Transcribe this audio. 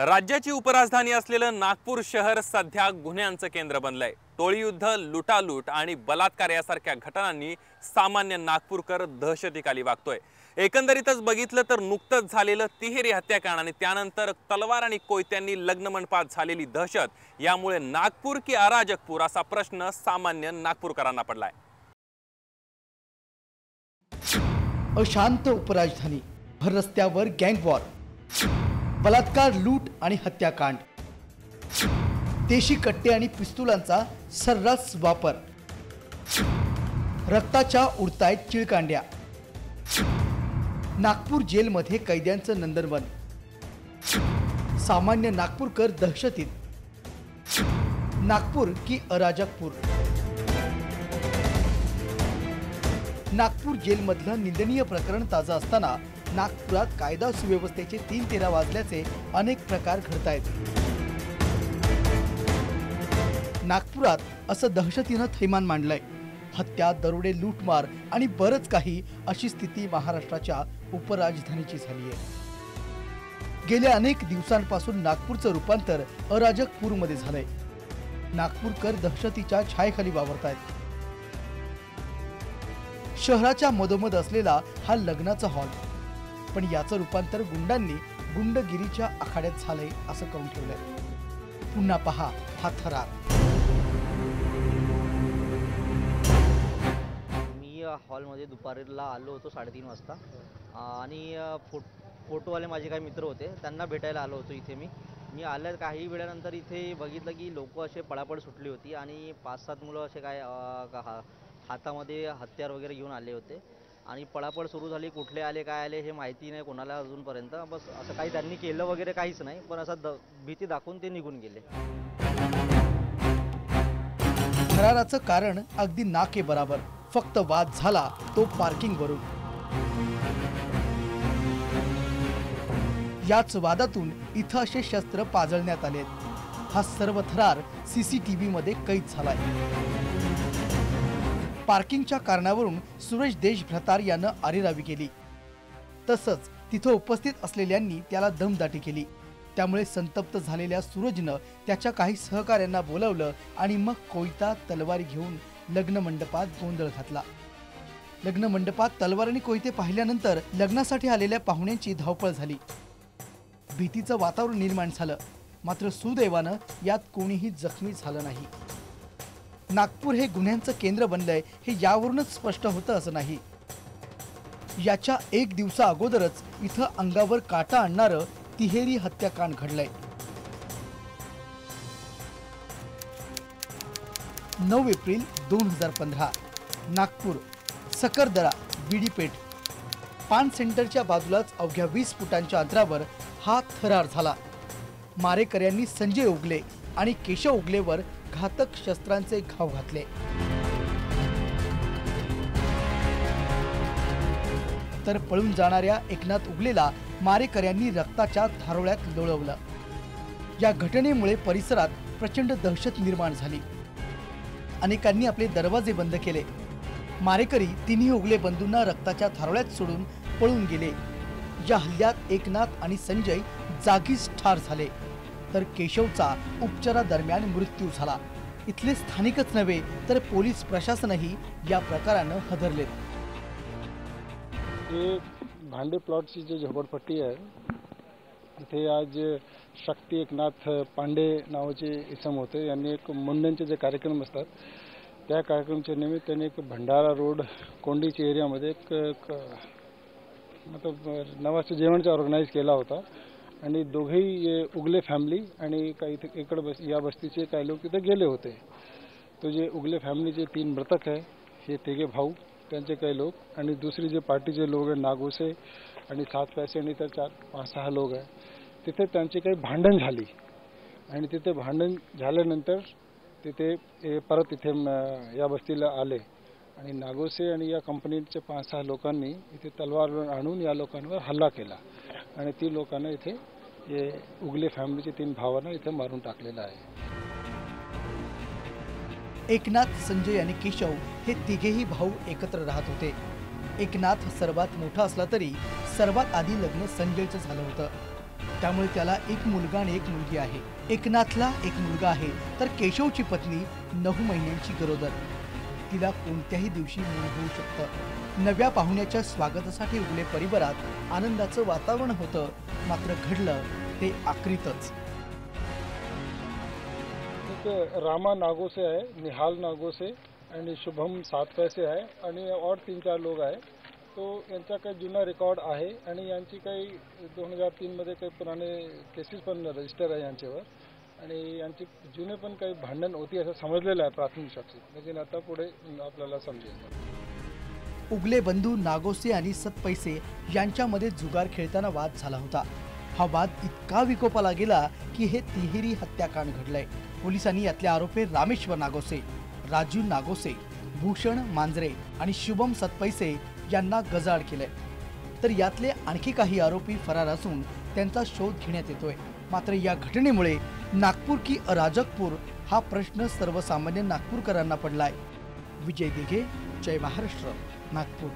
राज्याची उपराजधानी असलेलं नागपूर शहर सध्या गुन्ह्यांचं केंद्र बनलंय। टोळीयुद्ध, लुटालूट आणि बलात्कार यासारख्या घटनांनी सामान्य नागपूरकर दहशतीखाली वागतोय। एकंदरीतच बघितलं तर नुकतंच झालेलं तिहेरी हत्याकांड आणि त्यानंतर तलवार आणि कोयत्यांनी लग्न मंडपात झालेली दहशत यामुळे नागपूर की अराजकपूर असा प्रश्न सामान्य नागपूरकरांना पडलाय। अशांत उपराजधानी, भर रस्त्यावर गँग वॉर, बलात्कार, लूट आणि हत्याकांड, देशी कट्टे आणि पिस्तुलांचा सर्रास वापर, रक्ताच्या उडतायत चिळकांड्या, नागपूर जेलमध्ये कैद्यांचं नंदनवन, सामान्य नागपूरकर दहशतीत। नागपूर की अराजकपूर? नागपूर जेलमधलं निंदनीय प्रकरण ताजं असताना नागपुरात कायदा सुव्यवस्थेचे 3-13 वाजल्याचे अनेक प्रकार घडतायत। नागपुरात असं दहशतीनं थैमान मांडलंय। हत्या, दरोडे, लूटमार आणि बरंच काही अशी स्थिती महाराष्ट्राच्या उपराजधानीची झाली आहे। गेल्या अनेक दिवसांपासून नागपूरचं रूपांतर अराजकपूरमध्ये झालंय। नागपूरकर दहशतीच्या छायेखाली वावरतायत। शहराच्या मधोमध असलेला हा लग्नाचा हॉल, पण याचं रूपांतर गुंडांनी गुंडगिरीच्या आखाड्यात झालंय असं करून ठेवलंय। पुन्हा पहा हा थरार। मी हॉलमध्ये दुपारीला आलो होतो 3:30 वाजता आणि फोटोवाले माझे काही मित्र होते, त्यांना भेटायला आलो होतो इथे। मी आल्या काही वेळानंतर इथे बघितलं की लोक असे पळापळ सुटली होती आणि 5-7 मुलं असे काय हातामध्ये हत्यार वगैरे घेऊन आले होते आणि पळापळ सुरू झाली। कुठले आले काय आले हे माहिती नाही कोणाला अजूनपर्यंत। बस असं काही त्यांनी केलं वगैरे काहीच नाही, पण असं भीती दाखवून ते निघून गेले। थराराचं कारण अगदी नाके बराबर, फक्त वाद झाला तो पार्किंग वरून। याच वादातून इथं असे शस्त्र पाजळण्यात आलेत। हा सर्व थरार CCTV मध्ये कैद झालाय। पार्किंगच्या कारणावरून सुरेश देशभ्रतार यानं आरेरावी केली, तसंच तिथं उपस्थित असलेल्यांनी त्याला दमदाटी केली। त्यामुळे संतप्त झालेल्या सूरजनं त्याच्या काही सहकाऱ्यांना बोलावलं आणि मग कोयता, तलवारी घेऊन लग्न मंडपात गोंधळ घातला। लग्न मंडपात तलवार आणि कोयते पाहिल्यानंतर लग्नासाठी आलेल्या पाहुण्यांची धावपळ झाली। भीतीचं वातावरण निर्माण झालं, मात्र सुदैवानं यात कोणीही जखमी झालं नाही। नागपूर हे गुन्ह्यांचं केंद्र बनलंय हे यावरूनच स्पष्ट होतं असं नाही। याच्या 1 दिवसा अगोदरच इथं अंगावर काटा आणणारं तिहेरी हत्याकांड घडलंय। 9 एप्रिल 2015 नागपूर सकरदरा बीडीपेठ पान सेंटरच्या बाजूलाच अवघ्या 20 फुटांच्या अंतरावर हा थरार झाला। मारेकऱ्यांनी संजय उगले आणि केशव उगलेवर घातक शस्त्रांचे घाव घातले, तर पळून जाणाऱ्या एकनाथ उगलेला मारेकऱ्यांनी रक्ताच्या धारोळ्यात लोळवलं। या घटनेमुळे परिसरात प्रचंड दहशत निर्माण झाली। अनेकांनी आपले दरवाजे बंद केले। मारेकरी तिन्ही उगले बंधूंना रक्ताच्या धारोळ्यात सोडून पळून गेले। या हल्ल्यात एकनाथ आणि संजय जागीच ठार झाले, तर केशवचा उपचारादरम्यान मृत्यू झाला। इथले स्थानिकच नव्हे तर पोलीस प्रशासनही या प्रकारानं हादरले। हे भांडे प्लॉटची जी झोपडपट्टी आहे, इथे आज शक्ती एकनाथ पांडे नावाचे इसम होते। यांनी एक मुंड्यांचे जे कार्यक्रम असतात त्या कार्यक्रमाच्या निमित्ताने एक भंडारा रोड कोंडीची एरियामध्ये एक मतलब नवाचं जेवणचा ऑर्गनाइज केला होता आणि दोघेही उगले फॅमिली आणि काही इकडे या बस्तीचे काही लोक तिथे गेले होते। तो जे उगले फॅमिलीचे 3 मृतक आहे, हे तिघे भाऊ, त्यांचे काही लोक आणि दुसरी जे पार्टीचे लोक आहे नागोसे आणि 7 पैसे आणि तर 4-5-6 लोक आहे, तिथे त्यांची काही भांडण झाली आणि तिथे भांडण झाल्यानंतर तिथे परत इथे या बस्तीला आले आणि नागोसे आणि या कंपनीच्या 5-6 लोकांनी इथे तलवार आणून या लोकांवर हल्ला केला आणि ती लोकांना इथे हे उगले फॅमिलीचे 3 भावांना इथे मारून टाकलेलं आहे। एकनाथ, संजय आणि केशव हे तिघेही भाऊ एकत्र राहत होते। एकनाथ सर्वात मोठा असला तरी सर्वात आधी लग्न संजयचं झालं होतं। त्यामुळे त्याला एक मुलगा आणि एक मुलगी आहे. एकनाथला एक मुलगा आहे तर केशवची पत्नी 9 महिन्यांची गरोदर. तिला कोणत्याही दिवशी मूल होऊ शकतं. नव्या पाहुण्याच्या स्वागतासाठी उगले परिवारात आनंदाचं वातावरण होतं, मात्र घडलं ते आक्रीतच. एक रामा नागोसे आहे, निहाल नागोसे आणि शुभम 7 पैसे आहे आणि और 3-4 लोक आहे. तो यांचा काही जुना रेकॉर्ड आहे आणि यांची काही 2003 मध्ये काही पुराणे केसेस पण रजिस्टर आहे यांच्यावर आणि यांची जुने पण काही भांडण होती असं समजलेलं आहे प्राथमिक साक्षी. लेकिन आता पुढे आपल्याला समजेल. उगले बंधू नागोसे आणि सतपैसे यांच्यामध्ये जुगार खेळताना वाद झाला होता. हा वाद इतका विकोपाला गेला की हे तिहेरी हत्याकांड घडलंय. पोलिसांनी यातले आरोपी रामेश्वर नागोसे, राजू नागोसे, भूषण मांजरे आणि शुभम सतपैसे यांना गजाआड केलंय. तर यातले आणखी काही आरोपी फरार असून त्यांचा शोध घेण्यात येतोय. मात्र या घटनेमुळे नागपूर की अराजकपूर हा प्रश्न सर्वसामान्य नागपूरकरांना पडलाय. विजय दिघे, जय महाराष्ट्र, नागपूर.